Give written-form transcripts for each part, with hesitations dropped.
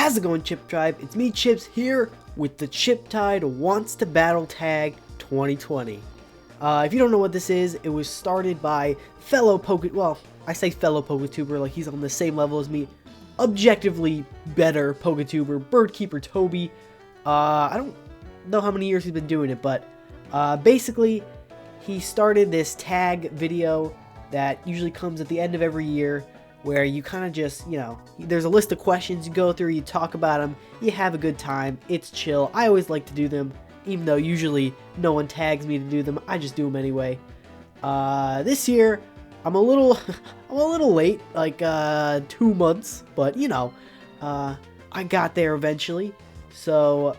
How's it going, Chip Tribe? It's me, Chips, here with the TheChiptide Wants to Battle Tag 2020. If you don't know what this is, it was started by I say fellow PokeTuber, like he's on the same level as me, objectively better PokeTuber, Birdkeeper Toby. I don't know how many years he's been doing it, but basically, he started this tag video that usually comes at the end of every year, where you kind of just, there's a list of questions you go through, you talk about them, you have a good time, it's chill. I always like to do them, even though usually no one tags me to do them, I just do them anyway. This year, I'm a little late, like 2 months, but I got there eventually. So,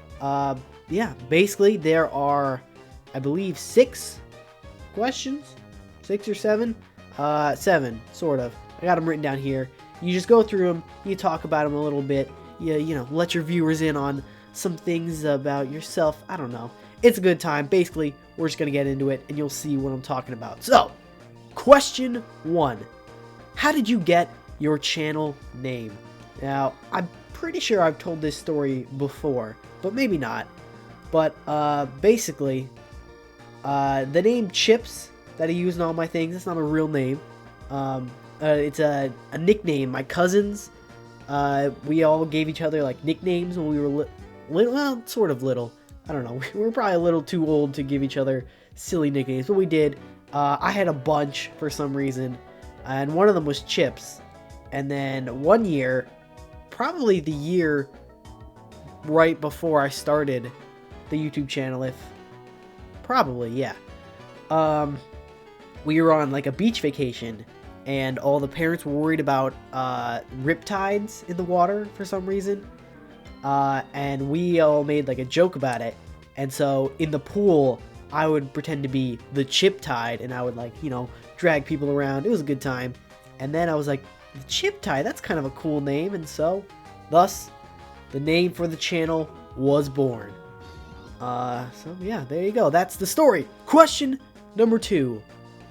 yeah, basically there are, I believe, 6 questions, 6 or 7, 7, sort of. I got them written down here. You just go through them, you talk about them a little bit, you let your viewers in on some things about yourself. I don't know. It's a good time. Basically, we're just going to get into it, and you'll see what I'm talking about. So, question 1. How did you get your channel name? Now, I'm pretty sure I've told this story before, but maybe not. But, basically, the name Chips that I use in all my things, it's not a real name. It's a nickname. My cousins, we all gave each other like nicknames when we were little, well, sort of little. I don't know. We were probably a little too old to give each other silly nicknames, but we did. I had a bunch for some reason, and one of them was Chips. And then one year, probably the year right before I started the YouTube channel, we were on like a beach vacation, and all the parents were worried about riptides in the water for some reason, and we all made like a joke about it. And so in the pool, I would pretend to be the TheChiptide, and I would drag people around. It was a good time. And then I was like, the TheChiptide, that's kind of a cool name, and so thus the name for the channel was born. So yeah, there you go. That's the story. Question number 2.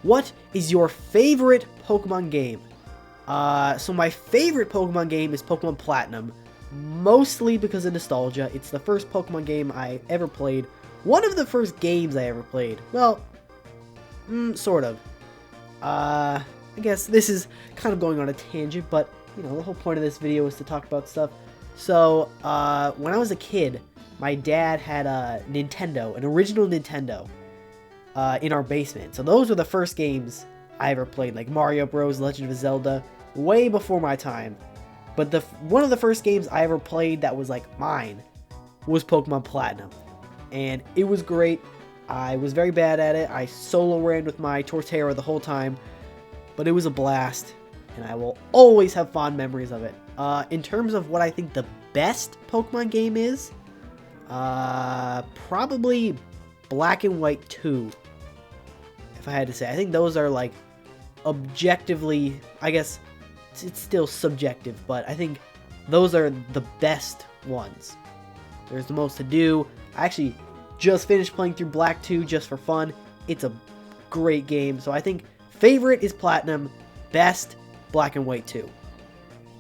What is your favorite Pokemon game? So my favorite Pokemon game is Pokemon Platinum, mostly because of nostalgia. It's the first Pokemon game I ever played. One of the first games I ever played. Well, sort of. I guess this is kind of going on a tangent, but, the whole point of this video is to talk about stuff. So, when I was a kid, my dad had a Nintendo, an original Nintendo, in our basement. So those were the first games I ever played, like Mario Bros, Legend of Zelda, way before my time. But one of the first games I ever played that was like mine was Pokemon Platinum, and it was great. I was very bad at it. I solo ran with my Torterra the whole time, but it was a blast, and I will always have fond memories of it. In terms of what I think the best Pokemon game is, probably Black and White 2, if I had to say. I think those are like objectively, I guess it's still subjective, but I think those are the best ones. There's the most to do. I actually just finished playing through Black 2 just for fun. It's a great game. So I think favorite is Platinum, best Black and White 2.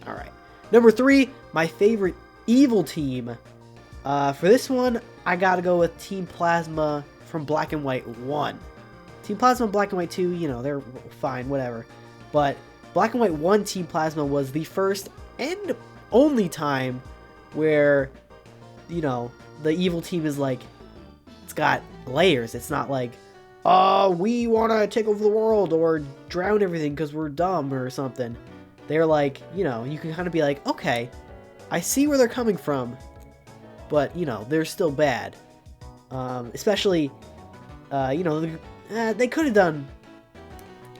Alright. Number 3, my favorite evil team. For this one, I gotta go with Team Plasma from Black and White 1. Team Plasma and Black and White 2, they're fine, whatever. But Black and White 1 Team Plasma was the first and only time where, the evil team is like, it's got layers. It's not like, we want to take over the world or drown everything because we're dumb or something. They're like, you can kind of be like, okay, I see where they're coming from, but, they're still bad. Especially, they could have done,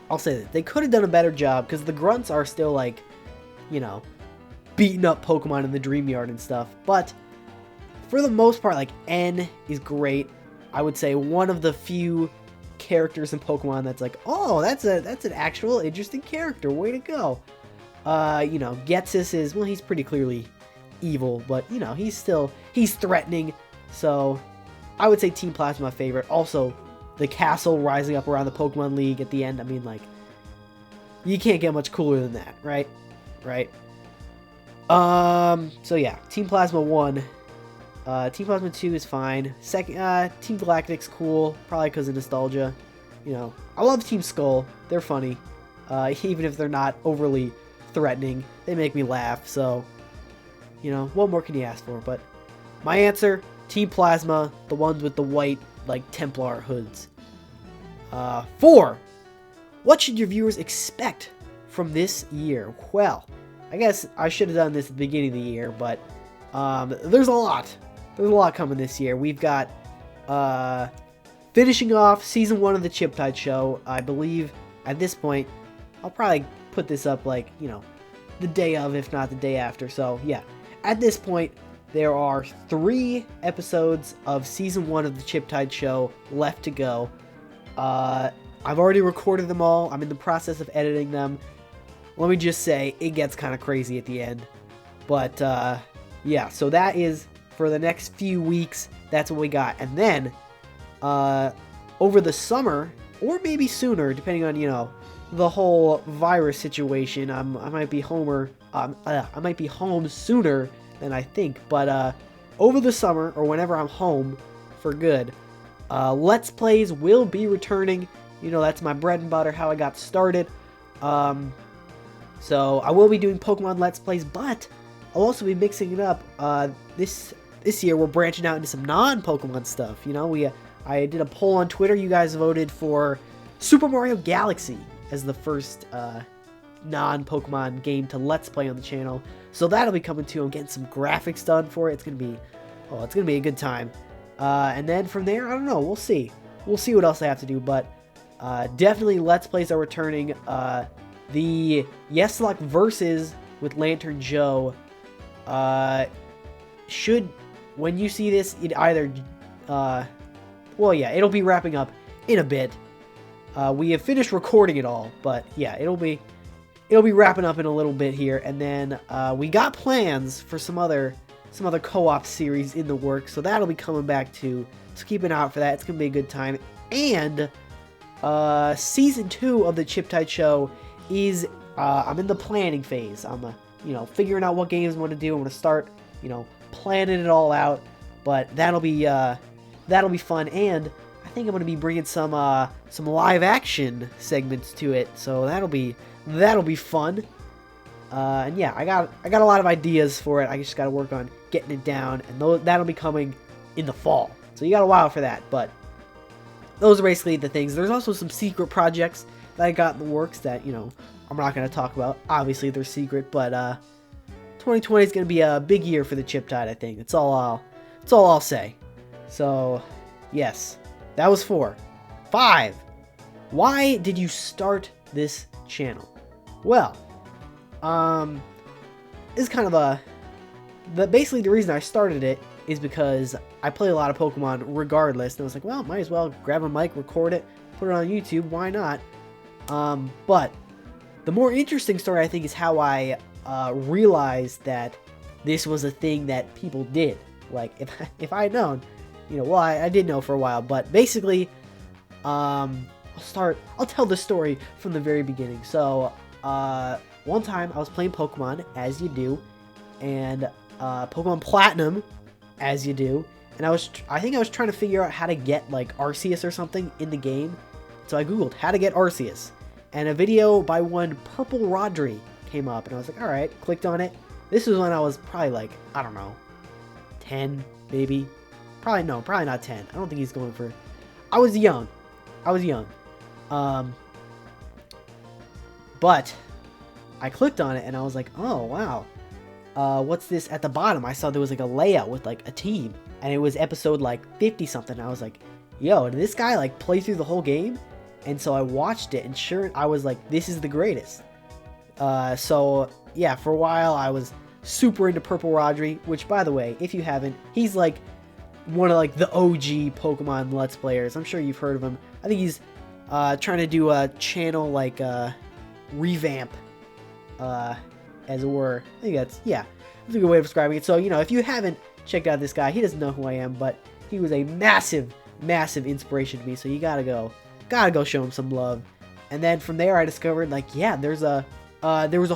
I'll say that, they could have done a better job, because the grunts are still, like, beating up Pokemon in the Dream Yard and stuff, but for the most part, like, N is great. I would say one of the few characters in Pokemon that's like, oh, that's an actual interesting character, way to go. Getsis is, well, he's pretty clearly evil, but, he's threatening, so I would say Team Plasma my favorite. Also, the castle rising up around the Pokemon League at the end, I mean, like, you can't get much cooler than that, right? So yeah, Team Plasma 1. Team Plasma 2 is fine. Second, Team Galactic's cool, probably because of nostalgia. You know, I love Team Skull. They're funny. Even if they're not overly threatening, they make me laugh. So, you know, what more can you ask for? But my answer, Team Plasma, the ones with the white, like, Templar hoods. 4. What should your viewers expect from this year? Well, I guess I should have done this at the beginning of the year, but there's a lot. There's a lot coming this year. We've got finishing off Season 1 of the Chiptide Show. I believe at this point, I'll probably put this up like, you know, the day of, if not the day after. So, yeah. At this point, there are 3 episodes of Season 1 of the Chiptide Show left to go. I've already recorded them all. I'm in the process of editing them. Let me just say, it gets kind of crazy at the end. But, yeah, so that is for the next few weeks. That's what we got. And then, over the summer, or maybe sooner, depending on, you know, the whole virus situation, I might be I might be home sooner than I think. But, over the summer, or whenever I'm home for good, Let's Plays will be returning. You know, that's my bread and butter, how I got started. So I will be doing Pokemon Let's Plays, but I'll also be mixing it up. This year we're branching out into some non-Pokemon stuff. You know, I did a poll on Twitter. You guys voted for Super Mario Galaxy as the first non-Pokemon game to Let's Play on the channel. So that'll be coming too. I'm getting some graphics done for it. It's gonna be a good time. And then from there, I don't know. We'll see. We'll see what else I have to do. But definitely Let's Plays are returning. The Yes Luck Versus with Lantern Joe should, when you see this, it either, well, yeah, it'll be wrapping up in a bit. We have finished recording it all, but yeah, it'll be wrapping up in a little bit here. And then we got plans for some other co-op series in the works, so that'll be coming back too. So keep an eye out for that. It's gonna be a good time. And Season 2 of the Chiptide Show is I'm in the planning phase. I'm you know, figuring out what games I want to do. I want to start, you know, planning it all out. But that'll be fun, and I think I'm going to be bringing some live action segments to it. So that'll be fun. And yeah, I got a lot of ideas for it. I just got to work on getting it down, and that'll be coming in the fall. So you got a while for that. But those are basically the things. There's also some secret projects that I got in the works that, you know, I'm not going to talk about. Obviously, they're secret, but 2020 is going to be a big year for the Chiptide, I think. That's all I'll say. So, yes, that was 4. 5. Why did you start this channel? Well, this is kind of basically the reason I started it is because I play a lot of Pokemon regardless, and I was like, well, might as well grab a mic, record it, put it on YouTube, why not? But the more interesting story, I think, is how I realized that this was a thing that people did. Like, if I had known, you know, well, I did know for a while, but basically, I'll tell the story from the very beginning. So, one time I was playing Pokemon, as you do, and Pokemon Platinum, as you do, and I think I was trying to figure out how to get, like, Arceus or something in the game. So I googled how to get Arceus, and a video by one Purple Rodri came up, and I was like, alright, clicked on it. This was when I was probably like, I don't know, 10, maybe? Probably not 10. I don't think he's going for... I was young. But I clicked on it, and I was like, oh, wow. What's this at the bottom? I saw there was like a layout with like a team, and it was episode like 50 something. I was like, yo, did this guy like play through the whole game? And so I watched it, and sure, I was like, this is the greatest. So yeah, for a while I was super into Purple Rodri, which, by the way, if you haven't, he's like one of like the OG Pokemon Let's Players. I'm sure you've heard of him. I think he's trying to do a channel like revamp, as it were. I think that's a good way of describing it. So, you know, if you haven't checked out this guy, he doesn't know who I am, but he was a massive inspiration to me. So you gotta go show him some love. And then from there, I discovered, like, yeah, there was a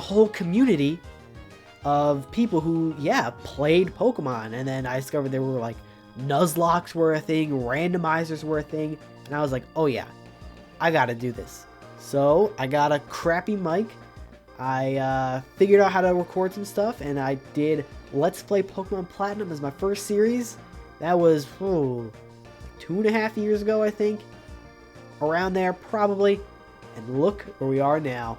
whole community of people who, yeah, played Pokemon. And then I discovered there were like Nuzlocks were a thing, randomizers were a thing. And I was like, oh yeah, I gotta do this. So I got a crappy mic. I figured out how to record some stuff, and I did Let's Play Pokemon Platinum as my first series. That was 2.5 years ago, I think. Around there, probably. And look where we are now.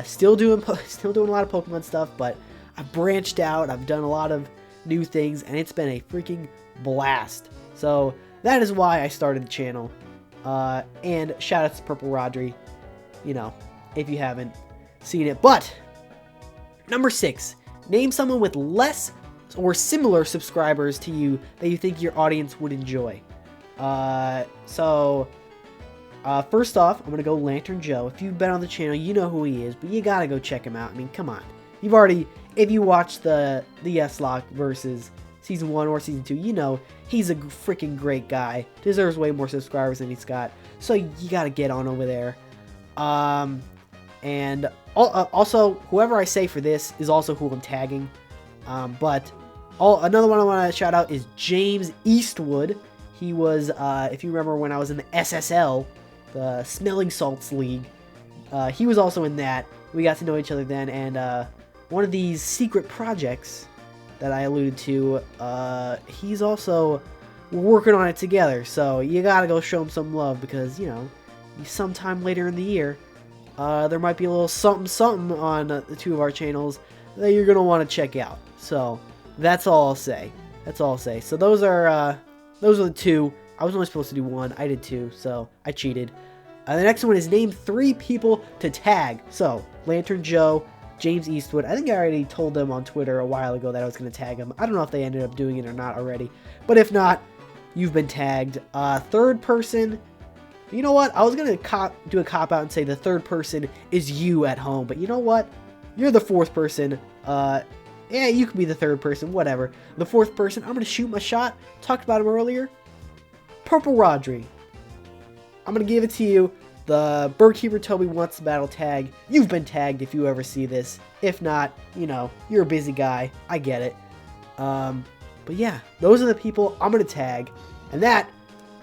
Still doing a lot of Pokemon stuff, but I've branched out. I've done a lot of new things, and it's been a freaking blast. So that is why I started the channel. And shout out to Purple Rodri, you know, if you haven't seen it. But number 6, name someone with less or similar subscribers to you that you think your audience would enjoy. First off, I'm gonna go Lantern Joe. If you've been on the channel, you know who he is, but you gotta go check him out. I mean, come on. If you watched the S-Lock versus Season 1 or Season 2, you know he's a freaking great guy. Deserves way more subscribers than he's got. So you gotta get on over there. And also, whoever I say for this is also who I'm tagging. Another one I want to shout out is James Eastwood. He was, if you remember when I was in the SSL, the Smelling Salts League, he was also in that. We got to know each other then, and one of these secret projects that I alluded to, he's also working on it together. So you gotta go show him some love, because, you know, sometime later in the year, there might be a little something on the two of our channels that you're gonna want to check out. So that's all I'll say. So those are the two. I was only supposed to do one. I did two, so I cheated. The next one is name 3 people to tag. So Lantern Joe, James Eastwood. I think I already told them on Twitter a while ago that I was going to tag them. I don't know if they ended up doing it or not already, but if not, you've been tagged. Third person. You know what? I was going to do a cop-out and say the third person is you at home. But you know what? You're the fourth person. Yeah, you can be the third person. Whatever. The fourth person, I'm going to shoot my shot. Talked about him earlier. Purple Rodri. I'm going to give it to you. The Birdkeeper Toby wants to battle tag. You've been tagged if you ever see this. If not, you know, you're a busy guy. I get it. But yeah, those are the people I'm going to tag. And that,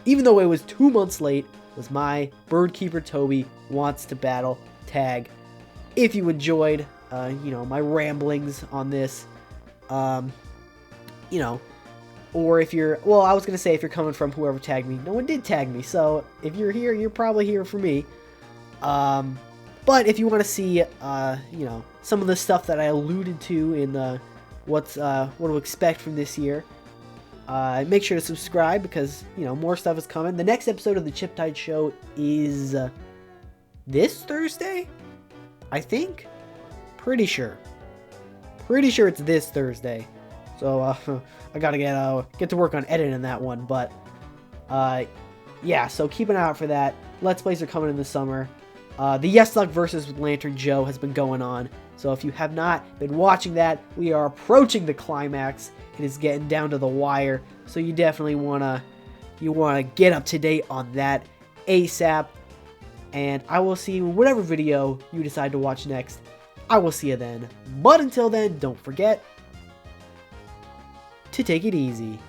even though it was 2 months late, was my Birdkeeper Toby wants to battle tag. If you enjoyed, you know, my ramblings on this, you know, or if you're, well, I was going to say if you're coming from whoever tagged me. No one did tag me, so if you're here, you're probably here for me. But if you want to see, you know, some of the stuff that I alluded to in what to expect from this year, make sure to subscribe, because, you know, more stuff is coming. The next episode of the TheChiptide Show is this Thursday, I think. Pretty sure it's this Thursday. So I gotta get to work on editing that one. But yeah, so keep an eye out for that. Let's Plays are coming in the summer. The Yes Luck versus Lantern Joe has been going on. So if you have not been watching that, we are approaching the climax. It is getting down to the wire. So you definitely wanna get up to date on that ASAP. And I will see you in whatever video you decide to watch next. I will see you then. But until then, don't forget to take it easy.